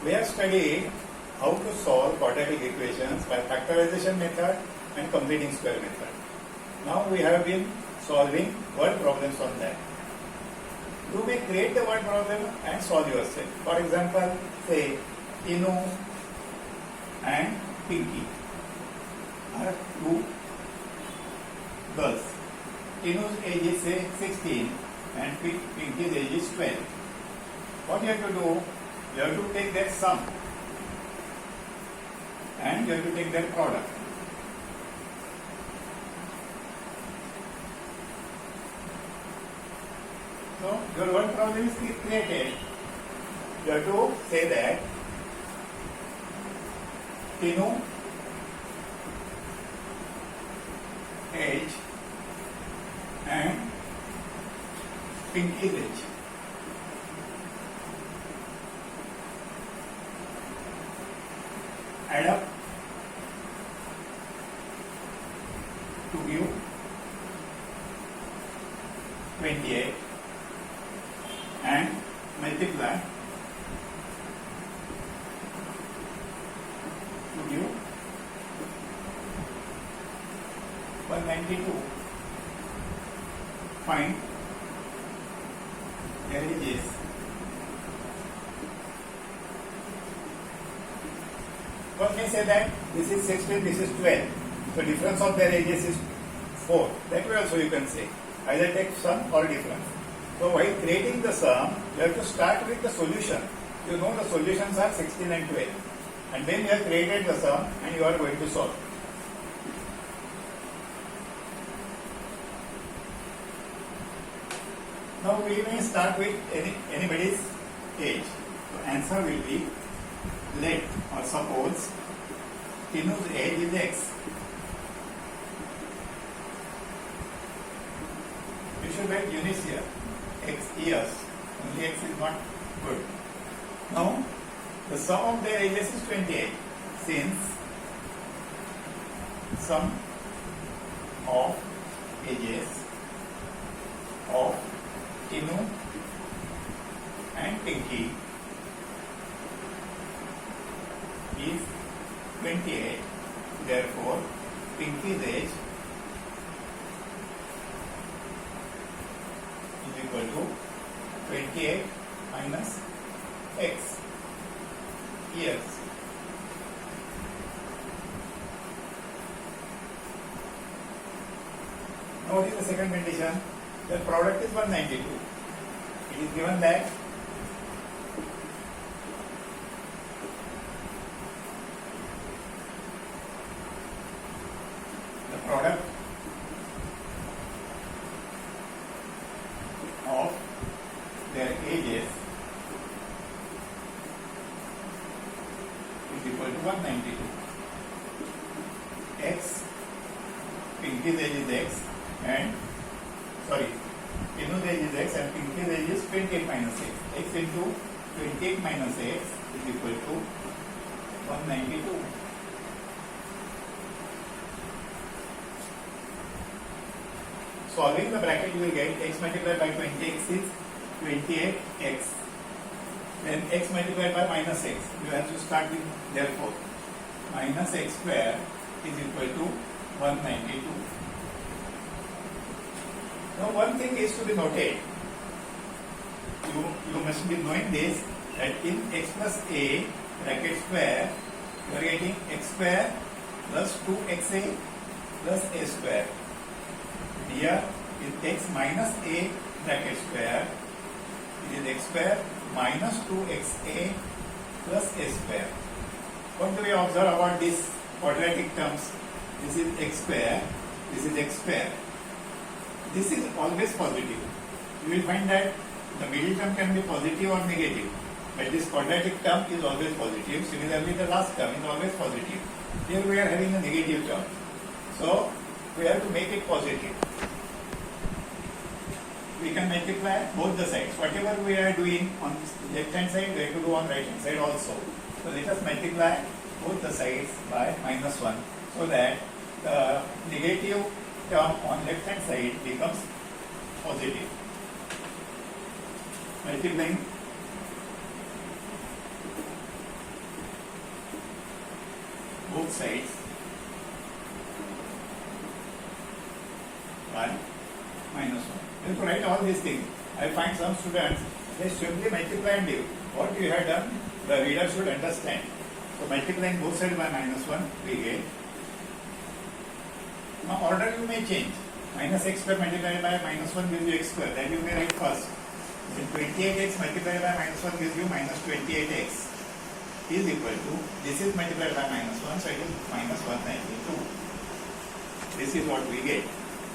We have studied how to solve quadratic equations by factorization method and completing square method. Now we have been solving word problems on that. You may create the word problem and solve yourself. For example, say Tinu and Pinky are two girls. Tinu's age is say 16 and Pinky's age is 12. What you have to do? You have to take their sum and you have to take their product. So your word problem is created. You have to say that Tinu age and Pinky's age. Add up to give 28 and multiply to give 192. Find their ages. One may say that this is 16, this is 12. So difference of their ages is 4. That way also you can say. Either take sum or difference. So while creating the sum, you have to start with the solution. You know the solutions are 16 and 12. And then you have created the sum and you are going to solve. Now we may start with anybody's age. So answer will be, let or suppose Tinu's age is X. You should write units here. X years. Only X is not good. Now the sum of their ages is 28. Since sum of ages of Tinu and Pinky is 28. Therefore, Pinky's age is equal to 28 minus X years. Now, what is the second condition? The product is 192. It is given that the product of their ages is equal to 192. X, Pinky's age is X and Tinu's age is X and Pinky's age is 28 minus X. X into 28 minus X is equal to 192. Solving the bracket, you will get X multiplied by 20X is 28X. Then X multiplied by minus X. You have to start with therefore. Minus X square is equal to 192. Now one thing is to be noted. You must be knowing this, that in X plus A bracket square, you are getting X square plus 2XA plus A square. Here is X minus A bracket square. It is X square minus 2XA plus A square. What do we observe about these quadratic terms? This is X square, this is X square. This is always positive. You will find that the middle term can be positive or negative, but this quadratic term is always positive. Similarly, the last term is always positive. Here we are having a negative term. So, we have to make it positive. We can multiply both the sides. Whatever we are doing on left hand side, we have to do on right hand side also. So, let us multiply both the sides by minus 1 so that the negative term on left hand side becomes positive. Multiplying both sides by minus 1. You have to write all these things. I find some students, they simply multiply and div. What you have done, the reader should understand. So multiplying both sides by minus 1, we get. Now order you may change. Minus x square multiplied by minus 1 gives you x square. That you may write first. Then 28x multiplied by minus 1 gives you minus 28x is equal to, this is multiplied by minus 1, so it is minus 192. This is what we get.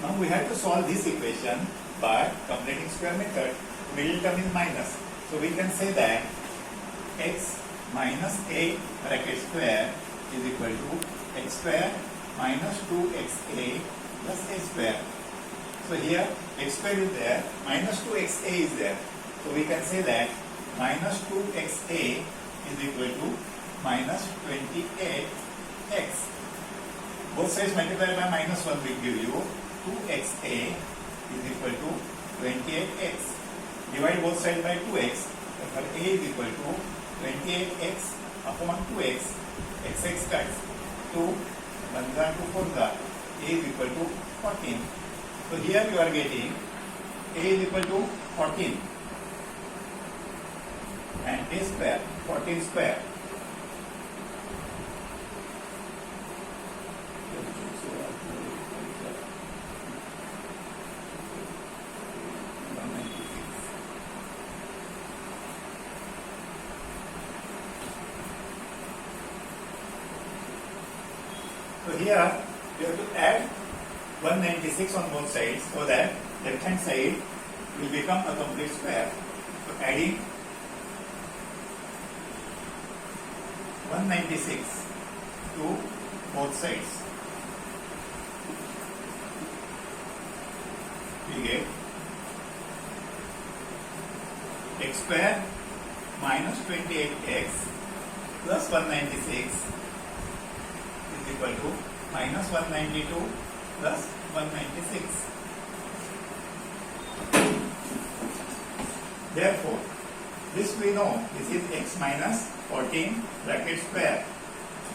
Now we have to solve this equation by completing square method. Middle term is minus. So we can say that x minus a bracket square is equal to x square minus 2xa plus a square. So here x square is there, minus 2xa is there. So we can say that minus 2xa is equal to minus 28x. Both sides multiplied by minus 1 will give you 2xa is equal to 28x. Divide both sides by 2x. Therefore a is equal to 28x upon 2x. X cuts. 2, 1 2 4 a is equal to 14. So here you are getting a is equal to 14 and a square 14 square. So here you have to add 196 on both sides so that left hand side will become a complete square. So adding 196 to both sides, we get x square minus 28x plus 196 is equal to minus 192 plus 196. Therefore, this we know, this is x minus 14 bracket square.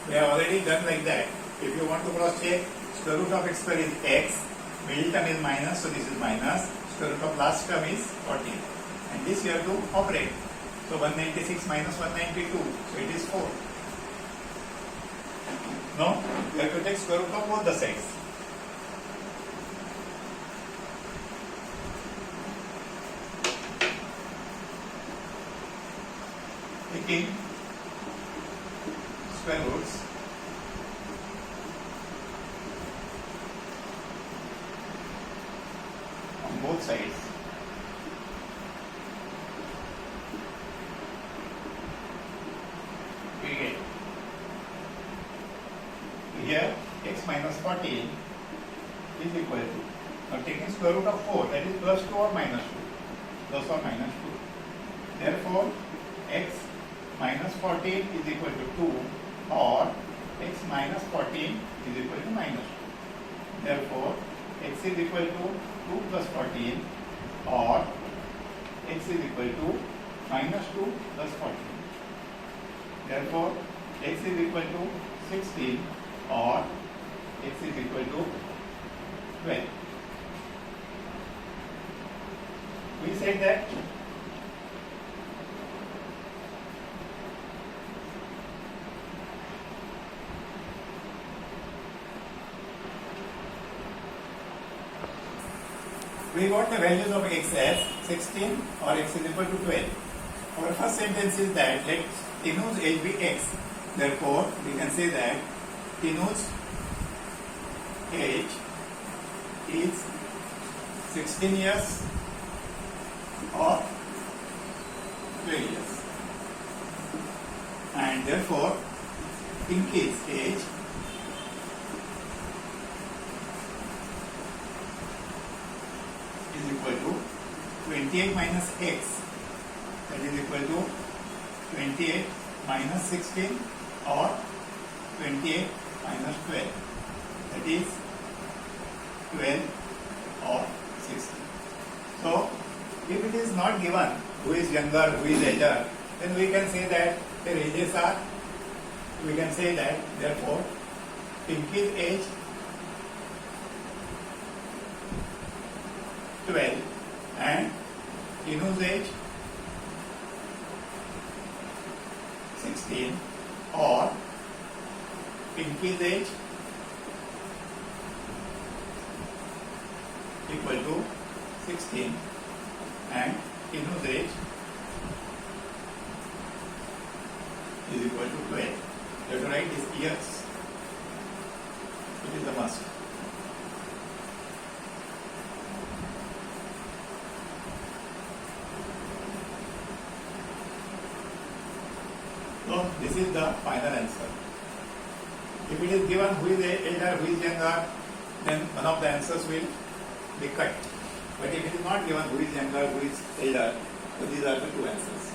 We have already done like that. If you want to cross check, square root of x square is x, middle term is minus, so this is minus, square root of last term is 14. And this you have to operate. So 196 minus 192, so it is 4. Now, you have to take square root of both the sides. Taking square roots on both sides. We get here x minus 14 is equal to, now taking square root of 4, that is plus 2 or minus 2, plus or minus 2. Therefore, x minus 14 is equal to 2 or x minus 14 is equal to minus 2. Therefore, x is equal to 2 plus 14 or x is equal to minus 2 plus 14. Therefore, x is equal to 16 or x is equal to 12. We said that we got the values of x as 16 or x is equal to 12. Our first sentence is that let Tinu's age be x. Therefore, we can say that Tinu's age is 16 years or 12 years. And therefore, Pinky's age is equal to 28 minus x, that is equal to 28 minus 16 or 28 minus 12, that is 12 or 16. So, if it is not given who is younger, who is elder, then we can say that their ages are, we can say that therefore Pinky's age 12 and Tinu's age 16, or Pinky's age equal to 16 and Tinu's age is equal to 12. You have to write these years. It is a must. So this is the final answer. If it is given who is elder, who is younger, then one of the answers will be cut. But if it is not given who is younger, who is elder, so these are the two answers.